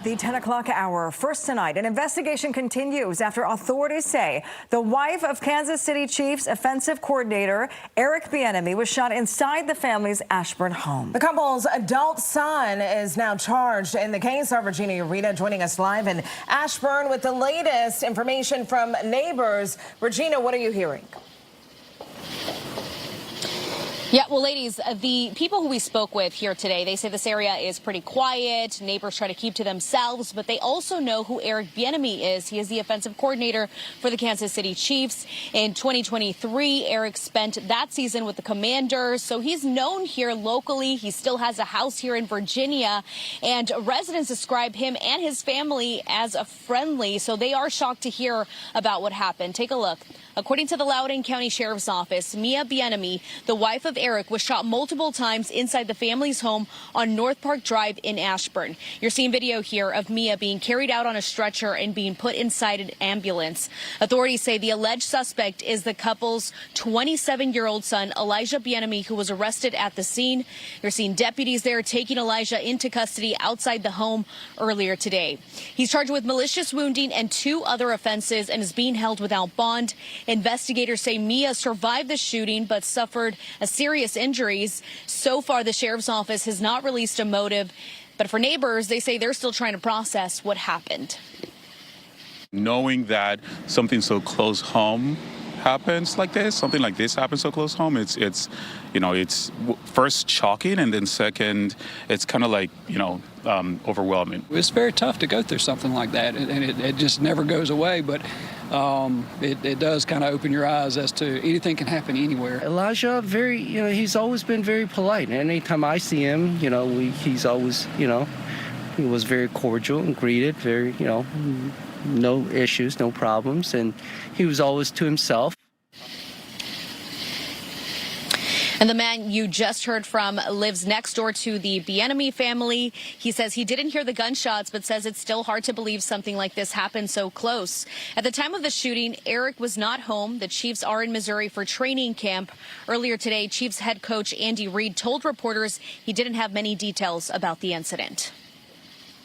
The 10 o'clock hour. First tonight, an investigation continues after authorities say the wife of Kansas City Chiefs offensive coordinator Eric Bieniemy was shot inside the family's Ashburn home. The couple's adult son is now charged in the case. Our Virginia Rita joining us live in Ashburn with the latest information from neighbors. Regina, what are you hearing? Yeah, well, ladies, the people who we spoke with here today, they say this area is pretty quiet. Neighbors try to keep to themselves, but they also know who Eric Bieniemy is. He is the offensive coordinator for the Kansas City Chiefs. In 2023, Eric spent that season with the Commanders, so he's known here locally. He still has a house here in Virginia, and residents describe him and his family as friendly, so they are shocked to hear about what happened. Take a look. According to the Loudoun County Sheriff's Office, Mia Bieniemy, the wife of Eric, was shot multiple times inside the family's home on North Park Drive in Ashburn. You're seeing video here of Mia being carried out on a stretcher and being put inside an ambulance. Authorities say the alleged suspect is the couple's 27-year-old son, Elijah Bieniemy, who was arrested at the scene. You're seeing deputies there taking Elijah into custody outside the home earlier today. He's charged with malicious wounding and 2 other offenses and is being held without bond. Investigators say Mia survived the shooting but suffered serious injuries. So far, the sheriff's office has not released a motive, but for neighbors, they say they're still trying to process what happened. Knowing that something so close home happens like this, something like this happens so close home, it's first shocking, and then second, it's kind of like, overwhelming. It's very tough to go through something like that, and it just never goes away, but it does kind of open your eyes as to anything can happen anywhere. Elijah, he's always been very polite. Anytime I see him, he's always, he was very cordial and greeted, very, no issues, no problems, and he was always to himself. And the man you just heard from lives next door to the Bieniemy family. He says he didn't hear the gunshots, but says it's still hard to believe something like this happened so close. At the time of the shooting, Eric was not home. The Chiefs are in Missouri for training camp. Earlier today, Chiefs head coach Andy Reid told reporters he didn't have many details about the incident.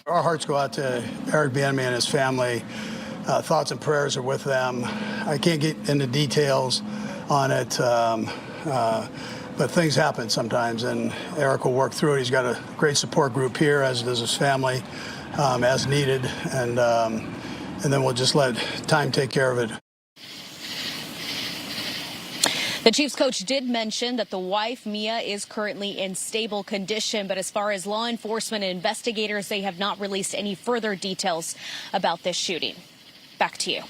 Our hearts go out to Eric Bieniemy and his family. Thoughts and prayers are with them. I can't get into details on it. But things happen sometimes, and Eric will work through it. He's got a great support group here, as does his family, as needed, and then we'll just let time take care of it. The Chiefs coach did mention that the wife, Mia, is currently in stable condition, but as far as law enforcement and investigators, they have not released any further details about this shooting. Back to you.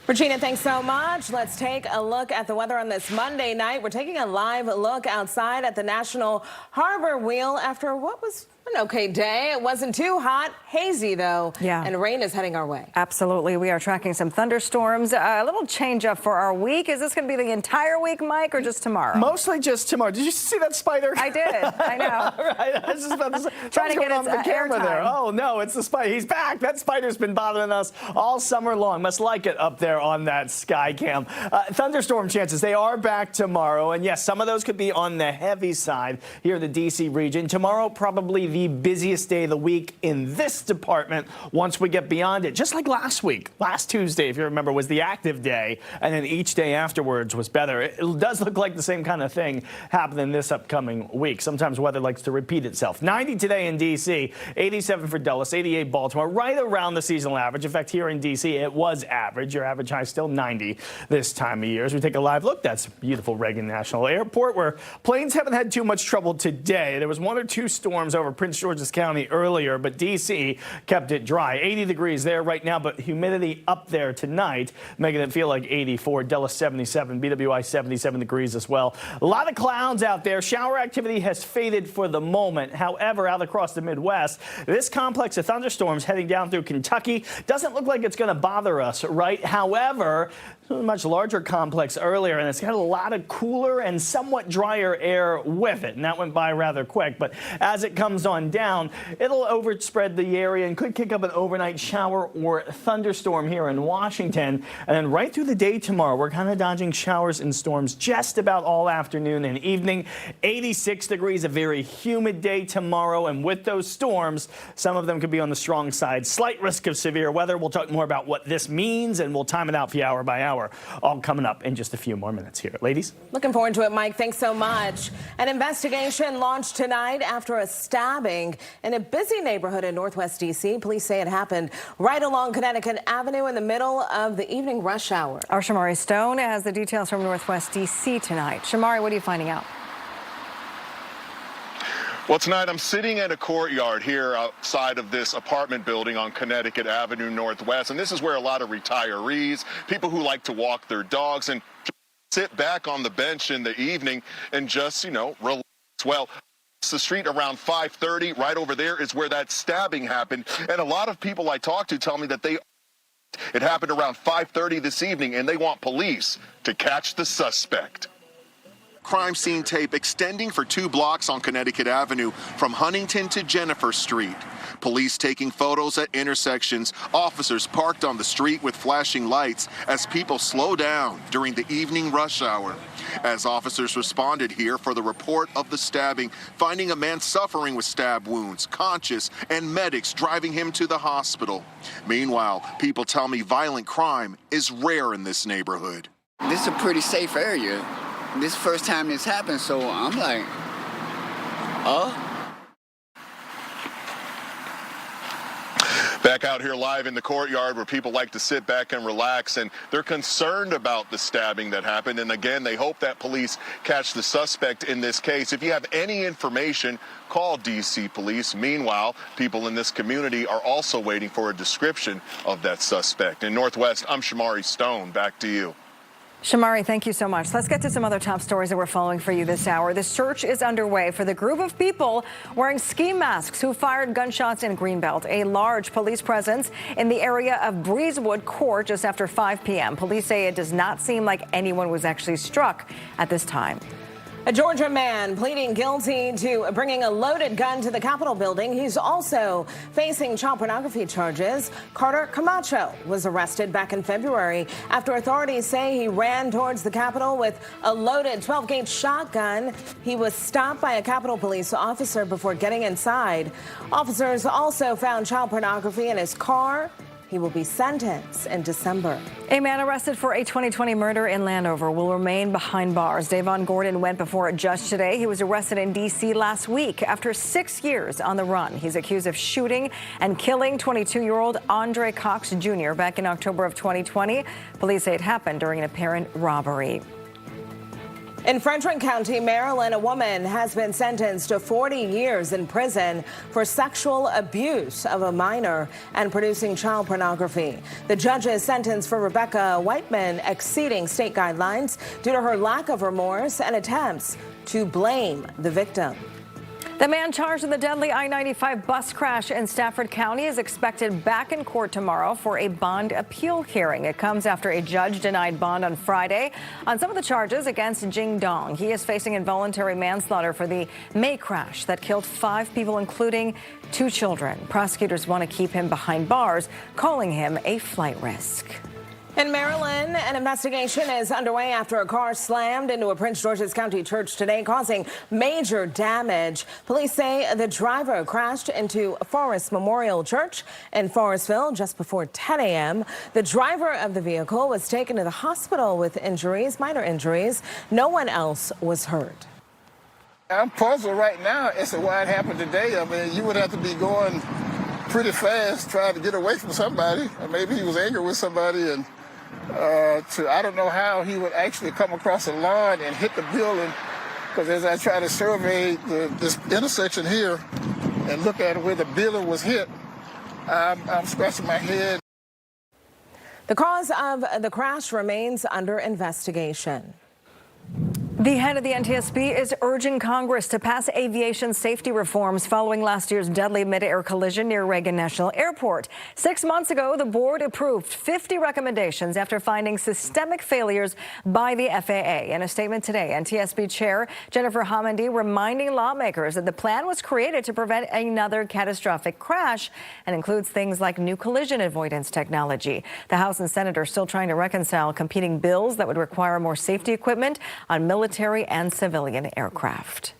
Regina, thanks so much. Let's take a look at the weather on this Monday night. We're taking a live look outside at the National Harbor Wheel after what was an okay day. It wasn't too hot, hazy though. Yeah. And rain is heading our way. Absolutely. We are tracking some thunderstorms. A little change up for our week. Is this going to be the entire week, Mike, or just tomorrow? Mostly just tomorrow. Did you see that spider? I did. I know. Right. I was just about to say, trying to get on the camera there. Oh no, it's the spider. He's back. That spider's been bothering us all summer long. Must like it up there on that sky cam. Thunderstorm chances, they are back tomorrow, and yes, some of those could be on the heavy side here in the D.C. region. Tomorrow, probably the busiest day of the week in this department once we get beyond it. Just like last week. Last Tuesday, if you remember, was the active day, and then each day afterwards was better. It does look like the same kind of thing happening this upcoming week. Sometimes weather likes to repeat itself. 90 today in D.C., 87 for Dallas, 88 Baltimore, right around the seasonal average. In fact, here in D.C., it was average. Your average high still 90 this time of year. As we take a live look, that's beautiful Reagan National Airport, where planes haven't had too much trouble today. There was 1 or 2 storms over Prince George's County earlier, but D.C. kept it dry. 80 degrees there right now, but humidity up there tonight, making it feel like 84. Dallas 77, BWI 77 degrees as well. A lot of clouds out there. Shower activity has faded for the moment. However, out across the Midwest, this complex of thunderstorms heading down through Kentucky doesn't look like it's going to bother us, right? However, a much larger complex earlier, and it's got a lot of cooler and somewhat drier air with it, and that went by rather quick. But as it comes on down, it'll overspread the area and could kick up an overnight shower or thunderstorm here in Washington. And then right through the day tomorrow, we're kind of dodging showers and storms just about all afternoon and evening. 86 degrees, a very humid day tomorrow, and with those storms, some of them could be on the strong side. Slight risk of severe weather. We'll talk more about what this means, and we'll time it out for you hour by hour, all coming up in just a few more minutes here. Ladies? Looking forward to it, Mike. Thanks so much. An investigation launched tonight after a stabbing in a busy neighborhood in Northwest D.C. Police say it happened right along Connecticut Avenue in the middle of the evening rush hour. Our Shamari Stone has the details from Northwest D.C. tonight. Shamari, what are you finding out? Well, tonight I'm sitting in a courtyard here outside of this apartment building on Connecticut Avenue Northwest, and this is where a lot of retirees, people who like to walk their dogs and sit back on the bench in the evening and just, relax. Well, the street around 5:30, right over there is where that stabbing happened, and a lot of people I talk to tell me that it happened around 5:30 this evening, and they want police to catch the suspect. Crime scene tape extending for 2 blocks on Connecticut Avenue from Huntington to Jennifer Street. Police taking photos at intersections, officers parked on the street with flashing lights as people slow down during the evening rush hour. As officers responded here for the report of the stabbing, finding a man suffering with stab wounds, conscious, and medics driving him to the hospital. Meanwhile, people tell me violent crime is rare in this neighborhood. This is a pretty safe area. This is the first time this happened, so I'm like, Back out here live in the courtyard where people like to sit back and relax, and they're concerned about the stabbing that happened. And again, they hope that police catch the suspect in this case. If you have any information, call D.C. police. Meanwhile, people in this community are also waiting for a description of that suspect. In Northwest, I'm Shamari Stone. Back to you. Shamari, thank you so much. Let's get to some other top stories that we're following for you this hour. The search is underway for the group of people wearing ski masks who fired gunshots in Greenbelt, a large police presence in the area of Breezewood Court just after 5 p.m. Police say it does not seem like anyone was actually struck at this time. A Georgia man pleading guilty to bringing a loaded gun to the Capitol building. He's also facing child pornography charges. Carter Camacho was arrested back in February after authorities say he ran towards the Capitol with a loaded 12-gauge shotgun. He was stopped by a Capitol police officer before getting inside. Officers also found child pornography in his car. He will be sentenced in December. A man arrested for a 2020 murder in Landover will remain behind bars. Davon Gordon went before a judge today. He was arrested in D.C. last week after 6 years on the run. He's accused of shooting and killing 22-year-old Andre Cox Jr. back in October of 2020. Police say it happened during an apparent robbery. In Frederick County, Maryland, a woman has been sentenced to 40 years in prison for sexual abuse of a minor and producing child pornography. The judge's sentence for Rebecca Whiteman exceeding state guidelines due to her lack of remorse and attempts to blame the victim. The man charged in the deadly I-95 bus crash in Stafford County is expected back in court tomorrow for a bond appeal hearing. It comes after a judge denied bond on Friday on some of the charges against Jing Dong. He is facing involuntary manslaughter for the May crash that killed 5 people, including 2 children. Prosecutors want to keep him behind bars, calling him a flight risk. In Maryland, an investigation is underway after a car slammed into a Prince George's County church today, causing major damage. Police say the driver crashed into Forest Memorial Church in Forestville just before 10 a.m. The driver of the vehicle was taken to the hospital with injuries, minor injuries. No one else was hurt. I'm puzzled right now as to why it happened today. I mean, you would have to be going pretty fast trying to get away from somebody. Or maybe he was angry with somebody, and I don't know how he would actually come across the lawn and hit the building, because as I try to survey this intersection here and look at where the building was hit, I'm scratching my head. The cause of the crash remains under investigation. The head of the NTSB is urging Congress to pass aviation safety reforms following last year's deadly mid-air collision near Reagan National Airport. 6 months ago, the board approved 50 recommendations after finding systemic failures by the FAA. In a statement today, NTSB Chair Jennifer Homendy reminding lawmakers that the plan was created to prevent another catastrophic crash and includes things like new collision avoidance technology. The House and Senate are still trying to reconcile competing bills that would require more safety equipment on military and civilian aircraft.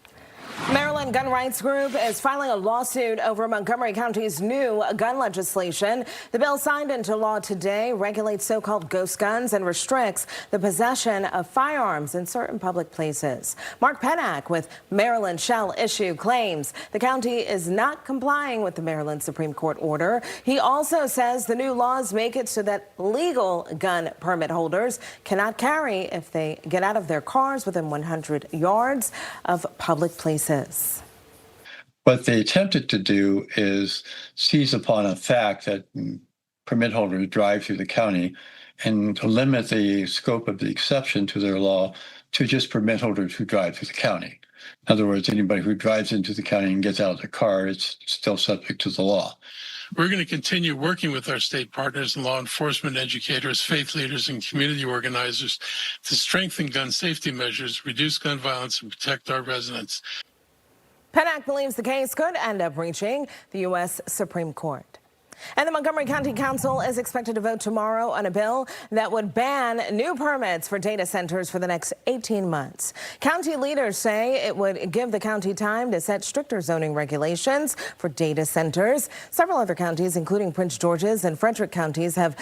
Maryland Gun Rights Group is filing a lawsuit over Montgomery County's new gun legislation. The bill signed into law today regulates so-called ghost guns and restricts the possession of firearms in certain public places. Mark Pennack with Maryland shall issue claims the county is not complying with the Maryland Supreme Court order. He also says the new laws make it so that legal gun permit holders cannot carry if they get out of their cars within 100 yards of public places. What they attempted to do is seize upon a fact that permit holders drive through the county and to limit the scope of the exception to their law to just permit holders who drive through the county. In other words, anybody who drives into the county and gets out of the car, it's still subject to the law. We're going to continue working with our state partners and law enforcement educators, faith leaders, and community organizers to strengthen gun safety measures, reduce gun violence, and protect our residents. Pennack believes the case could end up reaching the U.S. Supreme Court. And the Montgomery County Council is expected to vote tomorrow on a bill that would ban new permits for data centers for the next 18 months. County leaders say it would give the county time to set stricter zoning regulations for data centers. Several other counties, including Prince George's and Frederick counties, have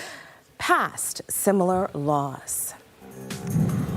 passed similar laws.